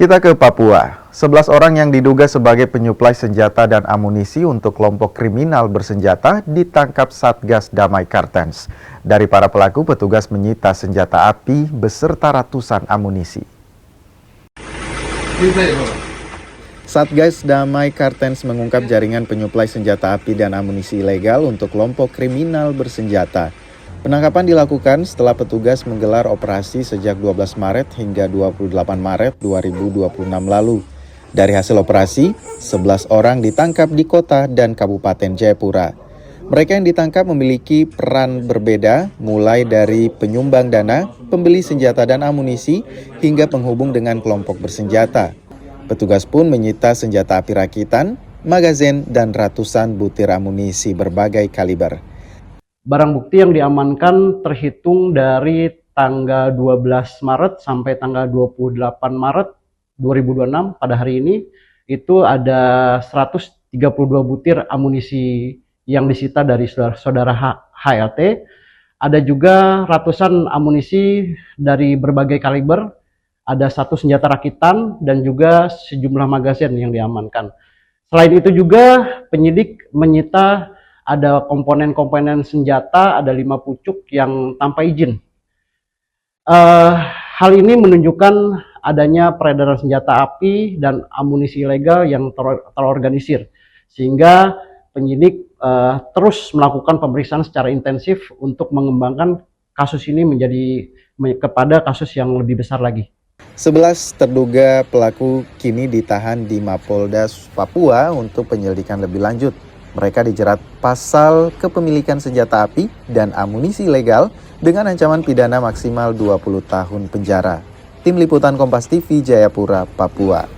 Kita ke Papua. 11 orang yang diduga sebagai penyuplai senjata dan amunisi untuk kelompok kriminal bersenjata ditangkap Satgas Damai Kartens. Dari para pelaku, petugas menyita senjata api beserta ratusan amunisi. Satgas Damai Kartens mengungkap jaringan penyuplai senjata api dan amunisi ilegal untuk kelompok kriminal bersenjata. Penangkapan dilakukan setelah petugas menggelar operasi sejak 12 Maret hingga 28 Maret 2026 lalu. Dari hasil operasi, 11 orang ditangkap di kota dan Kabupaten Jayapura. Mereka yang ditangkap memiliki peran berbeda, mulai dari penyumbang dana, pembeli senjata dan amunisi, hingga penghubung dengan kelompok bersenjata. Petugas pun menyita senjata api rakitan, magazin, dan ratusan butir amunisi berbagai kaliber. Barang bukti yang diamankan terhitung dari tanggal 12 Maret sampai tanggal 28 Maret 2026 pada hari ini, itu ada 132 butir amunisi yang disita dari saudara HLT. Ada juga ratusan amunisi dari berbagai kaliber, ada satu senjata rakitan dan juga sejumlah magazin yang diamankan. Selain itu juga penyidik menyita ada komponen-komponen senjata, ada 5 pucuk yang tanpa izin. Hal ini menunjukkan adanya peredaran senjata api dan amunisi ilegal yang terorganisir, sehingga penyidik terus melakukan pemeriksaan secara intensif untuk mengembangkan kasus ini kepada kasus yang lebih besar lagi. 11 terduga pelaku kini ditahan di Mapolda Papua untuk penyelidikan lebih lanjut. Mereka dijerat pasal kepemilikan senjata api dan amunisi ilegal dengan ancaman pidana maksimal 20 tahun penjara. Tim Liputan Kompas TV, Jayapura, Papua.